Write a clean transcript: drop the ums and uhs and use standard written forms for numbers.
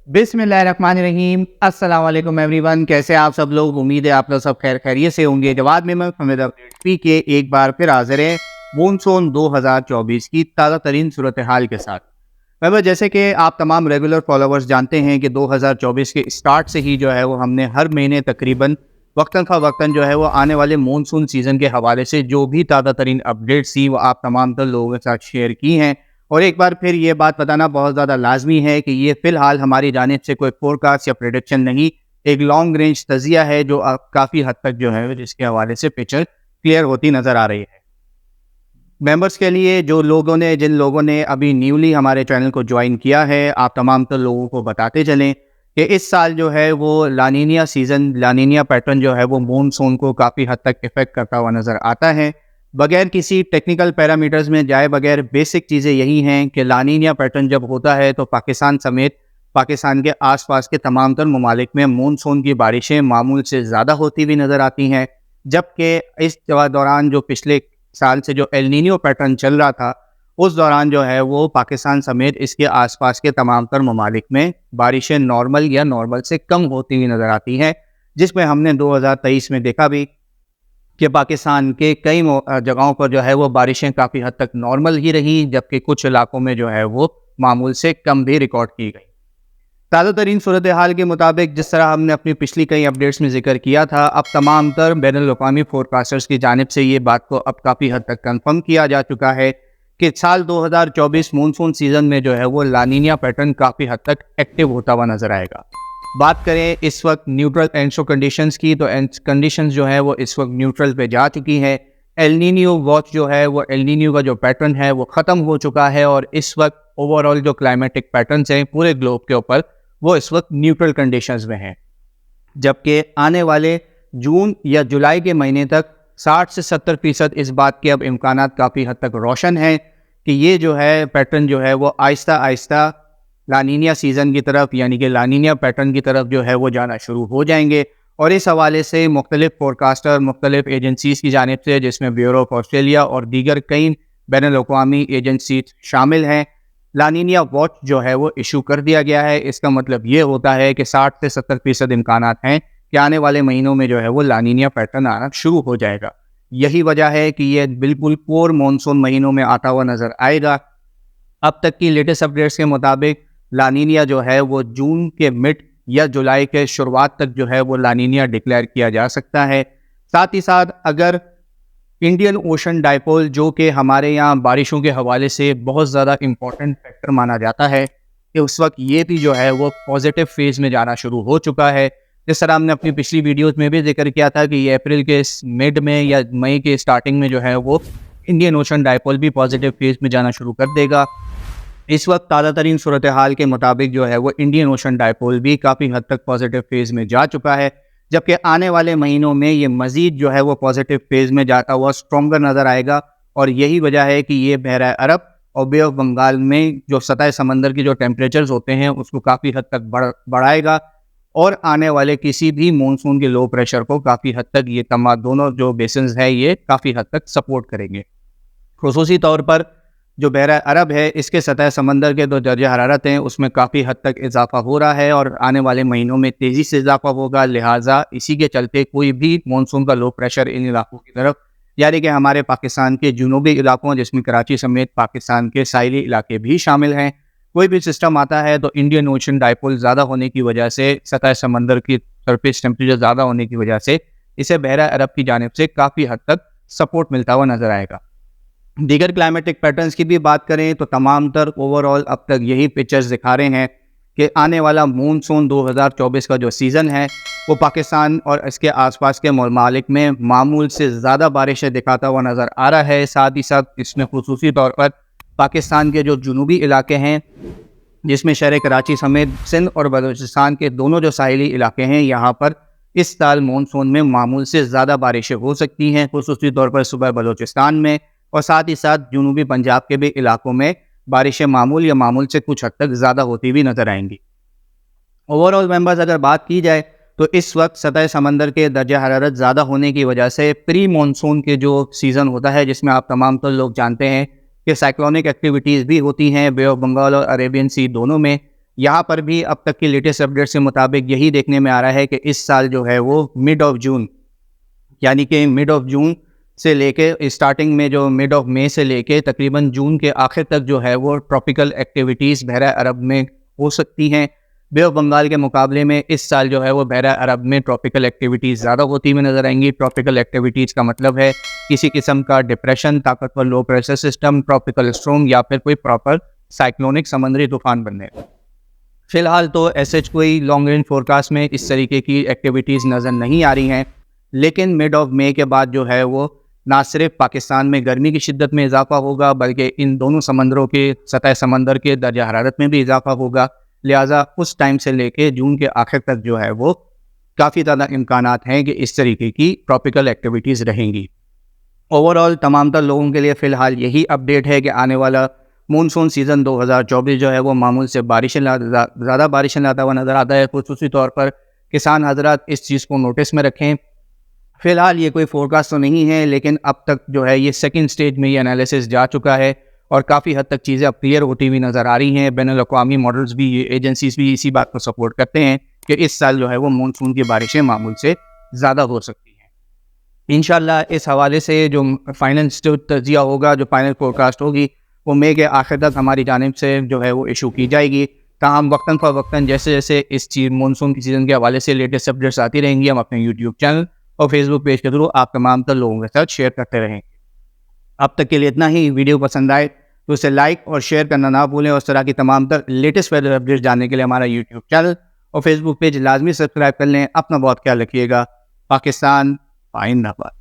बिस्मिल्लाहिर्रहमानिर्रहीम। अस्सलाम वालेकुम एवरीवन। कैसे आप सब लोग? उम्मीद है आप लोग सब खैर खैरियत से होंगे। जवाब में हमें अपडेट के एक बार फिर हाजिर है मॉनसून 2024 की ताज़ा तरीन सूरत हाल के साथ। मैं जैसे कि आप तमाम रेगुलर फॉलोवर्स जानते हैं कि 2024 के स्टार्ट से ही जो है वो हमने हर महीने तकरीबन वक्तन फ़वक्तन जो है वो आने वाले मॉनसून सीज़न के हवाले से जो भी ताज़ा तरीन अपडेट्स थी वो आप तमाम तर लोगों के साथ शेयर की हैं। और एक बार फिर ये बात बताना बहुत ज़्यादा लाजमी है कि ये फ़िलहाल हमारी जानिब से कोई फोरकास्ट या प्रेडिक्शन नहीं, एक लॉन्ग रेंज तज़िया है जो काफ़ी हद तक जो है जिसके हवाले से पिक्चर क्लियर होती नज़र आ रही है। मेंबर्स के लिए जिन लोगों ने अभी न्यूली हमारे चैनल को ज्वाइन किया है, आप तमाम तो लोगों को बताते चलें कि इस साल जो है वो लानीनिया पैटर्न जो है वो मॉनसून को काफ़ी हद तक इफ़ेक्ट करता हुआ नज़र आता है। बगैर किसी टेक्निकल पैरामीटर्स में जाए बगैर बेसिक चीज़ें यही हैं कि लानीनिया पैटर्न जब होता है तो पाकिस्तान समेत पाकिस्तान के आसपास के तमाम तर ममालिक में मॉनसून की बारिशें मामूल से ज़्यादा होती हुई नज़र आती हैं, जबकि इस दौरान जो पिछले साल से जो एल नीनो पैटर्न चल रहा था उस दौरान जो है वो पाकिस्तान समेत इसके आसपास के तमाम तर ममालिक में बारिशें नॉर्मल या नॉर्मल से कम होती हुई नज़र आती हैं, जिसमें हमने 2023 में देखा भी कि पाकिस्तान के कई जगहों पर जो है वो बारिशें काफ़ी हद तक नॉर्मल ही रही, जबकि कुछ इलाकों में जो है वो मामूल से कम भी रिकॉर्ड की गई। ताज़ा तरीन सूरत हाल के मुताबिक जिस तरह हमने अपनी पिछली कई अपडेट्स में जिक्र किया था, अब तमाम तर बैनुल-अक़वामी फोरकास्टर्स की जानिब से ये बात को अब काफ़ी हद तक कंफर्म किया जा चुका है कि साल 2024 मॉनसून सीज़न में जो है वो लानीनिया पैटर्न काफ़ी हद तक एक्टिव होता हुआ नज़र आएगा। बात करें इस वक्त न्यूट्रल एंसो कंडीशंस की, तो कंडीशंस जो है वो इस वक्त न्यूट्रल पे जा चुकी है। एल नीनो वॉच जो है वो एल नीनो का जो पैटर्न है वो ख़त्म हो चुका है और इस वक्त ओवरऑल जो क्लाइमेटिक पैटर्न्स हैं पूरे ग्लोब के ऊपर वो इस वक्त न्यूट्रल कंडीशंस में हैं, जबकि आने वाले जून या जुलाई के महीने तक 60 से 70% इस बात के अब इम्कानात काफ़ी हद तक रोशन हैं कि ये जो है पैटर्न जो है वो आहिस्ता आहिस्ता लानीनिया सीज़न की तरफ यानी कि लानीनिया पैटर्न की तरफ जो है वो जाना शुरू हो जाएंगे। और इस हवाले से मुख्तलिफ फोरकास्टर मुख्तलिफ एजेंसीज़ की जानिब से, जिसमें ब्यूरो ऑफ ऑस्ट्रेलिया और दीगर कई बैनुल-अक़वामी एजेंसी शामिल हैं, लानीनिया वॉच जो है वो इशू कर दिया गया है। इसका मतलब ये होता है कि 60 से 70% इम्कानात हैं कि आने वाले महीनों में जो है वो लानीनिया पैटर्न आना शुरू हो जाएगा। यही वजह है कि ये बिल्कुल कोर मॉनसून महीनों में आता हुआ नज़र आएगा। अब तक की लेटेस्ट अपडेट्स के मुताबिक लानीनिया जो है वो जून के मिड या जुलाई के शुरुआत तक जो है वो लानीनिया डिक्लेयर किया जा सकता है। साथ ही साथ अगर इंडियन ओशन डाइपोल, जो कि हमारे यहाँ बारिशों के हवाले से बहुत ज़्यादा इम्पोर्टेंट फैक्टर माना जाता है, कि उस वक्त ये भी जो है वो पॉजिटिव फेज़ में जाना शुरू हो चुका है। जिस तरह हमने अपनी पिछली वीडियोज़ में भी जिक्र किया था कि ये अप्रैल के मिड में या मई के स्टार्टिंग में जो है वो इंडियन ओशन डाइपोल भी पॉजिटिव फेज़ में जाना शुरू कर देगा। इस वक्त ताज़ा तरीन सूरत हाल के मुताबिक जो है वो इंडियन ओशन डाइपोल भी काफ़ी हद तक पॉजिटिव फेज़ में जा चुका है, जबकि आने वाले महीनों में ये मज़ीद जो है वो पॉजिटिव फेज़ में जाता हुआ स्ट्रॉन्गर नज़र आएगा। और यही वजह है कि ये बहरा अरब और बे ऑफ बंगाल में जो सतह समंदर की जो टेम्परेचर्स होते हैं उसको काफ़ी हद तक बढ़ाएगा और आने वाले किसी भी मॉनसून के लो प्रेशर को काफ़ी हद तक ये तमाम दोनों जो बेसिन्स है ये काफ़ी हद तक सपोर्ट करेंगे। ख़ुसूसी तौर पर जो बहरा अरब है इसके सतह समंदर के जो दर्जा हरारत हैं उसमें काफ़ी हद तक इजाफा हो रहा है और आने वाले महीनों में तेज़ी से इजाफा होगा। लिहाजा इसी के चलते कोई भी मॉनसून का लो प्रेशर इन इलाकों की तरफ, यानी कि हमारे पाकिस्तान के जुनूबी इलाकों जिसमें कराची समेत पाकिस्तान के साहिली इलाके भी शामिल हैं, कोई भी सिस्टम आता है तो इंडियन ओशन डाइपोल ज़्यादा होने की वजह से, सतह समंदर की सरफेस टेम्परेचर ज़्यादा होने की वजह से इसे बहरा अरब की जानिब से काफ़ी हद तक सपोर्ट मिलता हुआ नज़र आएगा। दीगर क्लाइमेटिक पैटर्न्स की भी बात करें तो तमाम तर ओवरऑल अब तक यही पिक्चर्स दिखा रहे हैं कि आने वाला मॉनसून 2024 का जो सीज़न है वो पाकिस्तान और इसके आसपास के ममालिक में मामूल से ज़्यादा बारिशें दिखाता हुआ नज़र आ रहा है। साथ ही साथ इसमें खुसूसी तौर पर पाकिस्तान के जो जुनूबी इलाके हैं जिसमें शहर कराची समेत सिंध और बलूचिस्तान के दोनों जो साहिली इलाके हैं, यहाँ पर इस साल मॉनसून में मामूल से ज़्यादा बारिशें हो सकती हैं, खुसूसी तौर पर सुबह बलूचिस्तान में और साथ ही साथ जुनूबी पंजाब के भी इलाकों में बारिशें मामूल या मामूल से कुछ हद तक ज़्यादा होती हुई नज़र आएंगी। ओवरऑल मेंबर्स अगर बात की जाए तो इस वक्त सतह समंदर के दर्जा हरारत ज़्यादा होने की वजह से प्री मॉनसून के जो सीज़न होता है जिसमें आप तमाम तो लोग जानते हैं कि साइक्लोनिक एक्टिविटीज़ भी होती हैं बे ऑफ बंगाल और अरेबियन सी दोनों में, یہاں پر بھی اب تک کی لیٹسٹ اپڈیٹ کے مطابق یہی دیکھنے میں آ رہا ہے کہ اس سال جو ہے وہ مڈ آف جون، یعنی کہ مڈ آف جون سے لے کے اسٹارٹنگ میں جو مڈ آف مئی سے لے کے تقریباً جون کے آخر تک جو ہے وہ ٹراپیکل ایکٹیویٹیز بحیرہ عرب میں ہو سکتی ہیں۔ بے آف بنگال کے مقابلے میں اس سال جو ہے وہ بحیرہ عرب میں ٹراپیکل ایکٹیویٹیز زیادہ ہوتی ہوئی نظر آئیں گی۔ ٹراپیکل ایکٹیویٹیز کا مطلب ہے کسی قسم کا ڈپریشن، طاقتور low pressure system, tropical storm یا پھر کوئی پراپر سائیکلونک سمندری طوفان بننے۔ فی الحال تو ایسے کوئی لانگ رینج فورکاسٹ میں اس طریقے کی ایکٹیویٹیز نظر نہیں آ رہی ہیں، لیکن مڈ آف مئی کے بعد جو ہے وہ نہ صرف پاکستان میں گرمی کی شدت میں اضافہ ہوگا بلکہ ان دونوں سمندروں کے سطح سمندر کے درجہ حرارت میں بھی اضافہ ہوگا، لہٰذا اس ٹائم سے لے کے جون کے آخر تک جو ہے وہ کافی زیادہ امکانات ہیں کہ اس طریقے کی ٹراپیکل ایکٹیویٹیز رہیں گی۔ اوور آل تمام تر لوگوں کے لیے فی الحال یہی اپڈیٹ ہے کہ آنے والا مونسون سیزن 2024 جو ہے وہ معمول سے زیادہ بارشیں لاتا ہوا نظر آتا ہے۔ خصوصی طور پر کسان حضرات اس چیز کو نوٹس میں رکھیں۔ فی الحال یہ کوئی فورکاسٹ تو نہیں ہے، لیکن اب تک جو ہے یہ سیکنڈ سٹیج میں یہ انالیسس جا چکا ہے اور کافی حد تک چیزیں اب کلیئر ہوتی ہوئی نظر آ رہی ہیں۔ بین الاقوامی ماڈلز بھی، ایجنسیز بھی اسی بات کو سپورٹ کرتے ہیں کہ اس سال جو ہے وہ مونسون کی بارشیں معمول سے زیادہ ہو سکتی ہیں۔ انشاءاللہ اس حوالے سے جو فائنل تجزیہ ہوگا، جو فائنل فورکاسٹ ہوگی، وہ مئی کے آخر تک ہماری جانب سے جو ہے وہ ایشو کی جائے گی۔ تاہم وقتاً فوقتاً جیسے جیسے اس مونسون کی سیزن کے حوالے سے لیٹسٹ اپڈیٹس آتی رہیں گی، ہم اپنے یوٹیوب چینل اور فیس بک پیج کے تھرو آپ تمام تر لوگوں کے ساتھ شیئر کرتے رہیں گے۔ اب تک کے لیے اتنا ہی۔ ویڈیو پسند آئے تو اسے لائک اور شیئر کرنا نہ بھولیں، اور اس طرح کی تمام تر لیٹسٹ ویدر اپڈیٹس جاننے کے لیے ہمارا یوٹیوب چینل اور فیس بک پیج لازمی سبسکرائب کر لیں۔ اپنا بہت خیال رکھیے گا۔ پاکستان پائندہ باد۔